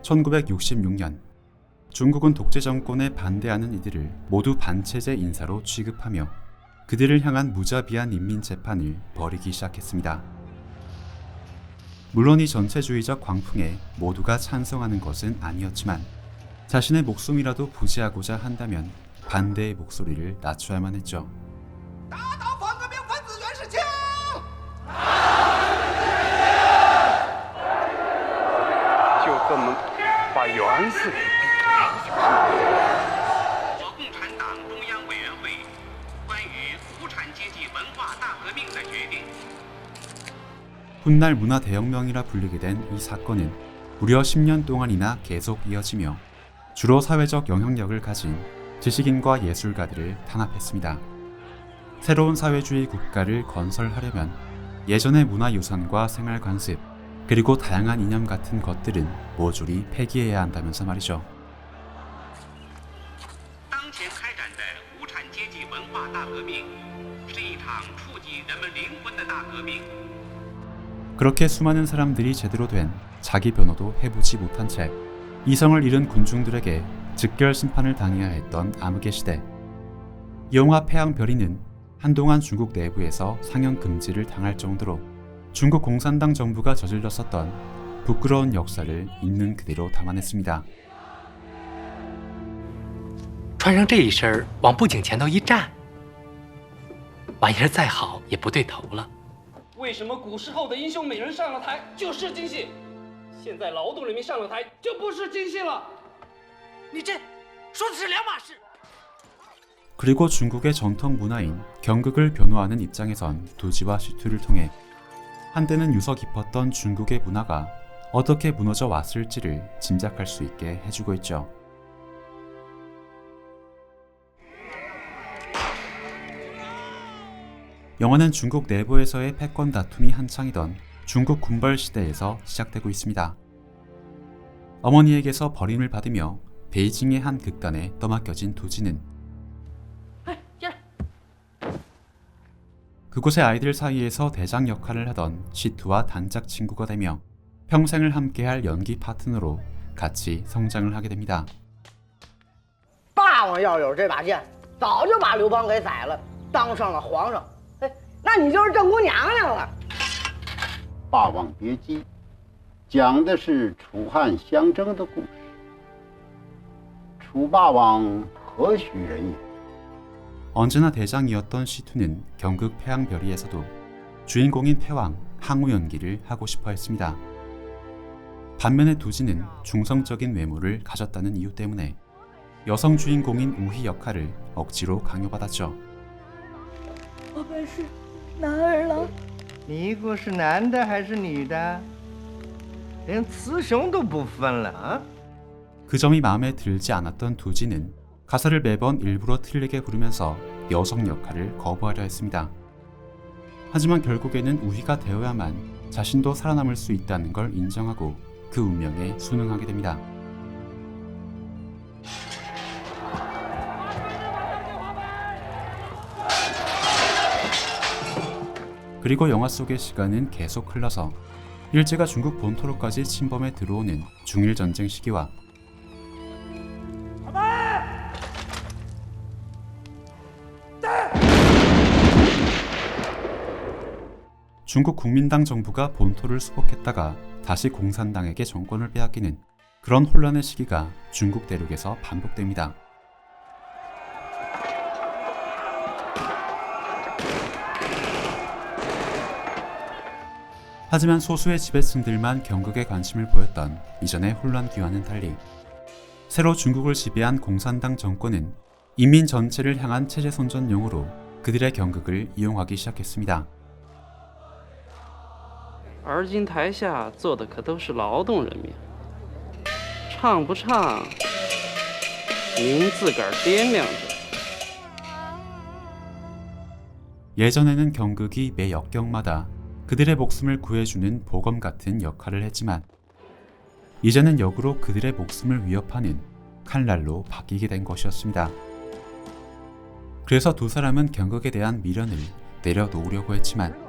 1966년 중국은 독재 정권에 반대하는 이들을 모두 반체제 인사로 취급하며 그들을 향한 무자비한 인민재판을 벌이기 시작했습니다. 물론 이 전체주의적 광풍에 모두가 찬성하는 것은 아니었지만 자신의 목숨이라도 부지하고자 한다면 반대의 목소리를 낮춰야만 했죠. 就这么把袁氏给我共产党中央委员会关于无产阶级文化大革命的决定 훗날 문화 대혁명이라 불리게 된 이 사건은 무려 10년 동안이나 계속 이어지며 주로 사회적 영향력을 가진 지식인과 예술가들을 탄압했습니다. 새로운 사회주의 국가를 건설하려면 예전의 문화유산과 생활관습, 그리고 다양한 이념 같은 것들은 모조리 폐기해야 한다면서 말이죠. 当前开展的无产阶级文化大革命是一场触及人们灵魂的大革命 그렇게 수많은 사람들이 제대로 된 자기 변호도 해보지 못한 채 이성을 잃은 군중들에게 즉결 심판을 당해야 했던 암흑의 시대. 영화 태양별이는 한동안 중국 내부에서 상영 금지를 당할 정도로 중국 공산당 정부가 저질렀었던 부끄러운 역사를 있는 그대로 담아냈습니다. 穿上这一身往布景前头一站，玩意儿再好也不对头了。 为什么古时候的英雄美人上了台就是京戏，现在劳动人民上了台就不是京戏了？你这说的是两码事。 그리고 중국의 전통 문화인 경극을 변호하는 입장에선 도지와 시투를 통해 한때는 유서 깊었던 중국의 문화가 어떻게 무너져 왔을지를 짐작할 수 있게 해주고 있죠. 영화는 중국 내부에서의 패권 다툼이 한창이던 중국 군벌 시대에서 시작되고 있습니다. 어머니에게서 버림을 받으며 베이징의 한 극단에 떠맡겨진 도지는 그곳의 아이들 사이에서 대장 역할을 하던 시투와 단짝 친구가 되며 평생을 함께할 연기 파트너로 같이 성장을 하게 됩니다. 霸王要有这把剑，早就把刘邦给宰了，当上了皇上。哎，那你就是郑姑娘娘了。《霸王别姬》讲的是楚汉相争的故事。楚霸王何许人也？ 언제나 대장이었던 시투는 경극 태양별이에서도 주인공인 패왕 항우 연기를 하고 싶어 했습니다. 반면에 도지는 중성적인 외모를 가졌다는 이유 때문에 여성 주인공인 우희 역할을 억지로 강요받았죠. 我本是男儿郎。尼姑是男的还是女的？连雌雄都不分了啊！ 그 점이 마음에 들지 않았던 도지는 가사를 매번 일부러 틀리게 부르면서 여성 역할을 거부하려 했습니다. 하지만 결국에는 우희가 되어야만 자신도 살아남을 수 있다는 걸 인정하고 그 운명에 순응하게 됩니다. 그리고 영화 속의 시간은 계속 흘러서 일제가 중국 본토로까지 침범해 들어오는 중일전쟁 시기와 중국 국민당 정부가 본토를 수복했다가 다시 공산당에게 정권을 빼앗기는 그런 혼란의 시기가 중국 대륙에서 반복됩니다. 하지만 소수의 지배층들만 경극에 관심을 보였던 이전의 혼란기와는 달리 새로 중국을 지배한 공산당 정권은 인민 전체를 향한 체제 선전용으로 그들의 경극을 이용하기 시작했습니다. 而今台下坐的可都是劳动人民，唱不唱，您自个儿掂量着。 예전에는 경극이 매 역경마다 그들의 목숨을 구해주는 보검 같은 역할을 했지만 이제는 역으로 그들의 목숨을 위협하는 칼날로 바뀌게 된 것이었습니다. 그래서 두 사람은 경극에 대한 미련을 내려놓으려고 했지만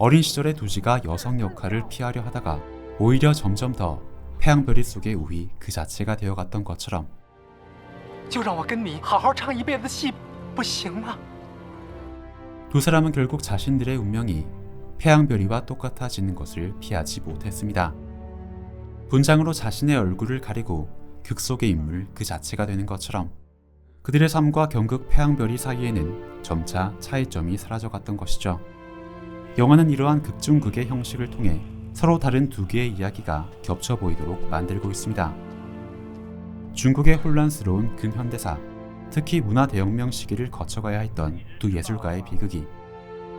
어린 시절의 도지가 여성 역할을 피하려 하다가 오히려 점점 더 태양별이 속의 우위 그 자체가 되어갔던 것처럼 就让我跟你好好唱一辈子戏，不行吗？ 두 사람은 결국 자신들의 운명이 태양별이와 똑같아지는 것을 피하지 못했습니다. 분장으로 자신의 얼굴을 가리고 극 속의 인물 그 자체가 되는 것처럼 그들의 삶과 경극 태양별이 사이에는 점차 차이점이 사라져갔던 것이죠. 영화는 이러한 극 중 극의 형식을 통해 서로 다른 두 개의 이야기가 겹쳐 보이도록 만들고 있습니다. 중국의 혼란스러운 근현대사, 특히 문화 대혁명 시기를 거쳐가야 했던 두 예술가의 비극이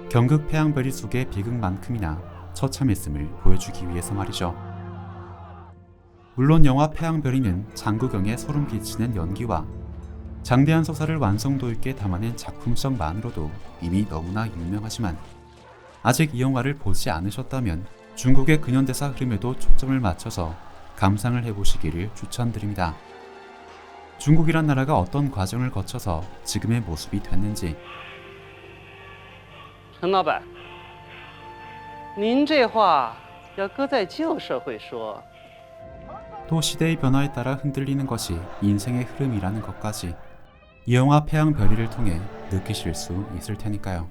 경극 태양별이 속의 비극만큼이나 처참했음을 보여주기 위해서 말이죠. 물론 영화 태양별이는 장구경의 소름 끼치는 연기와 장대한 서사를 완성도 있게 담아낸 작품성만으로도 이미 너무나 유명하지만 아직 이 영화를 보지 않으셨다면 중국의 근현대사 흐름에도 초점을 맞춰서 감상을 해보시기를 추천드립니다. 중국이란 나라가 어떤 과정을 거쳐서 지금의 모습이 됐는지 陈老板，您这话要搁在旧社会说， 또 시대의 변화에 따라 흔들리는 것이 인생의 흐름이라는 것까지 이 영화 태양별이를 통해 느끼실 수 있을 테니까요.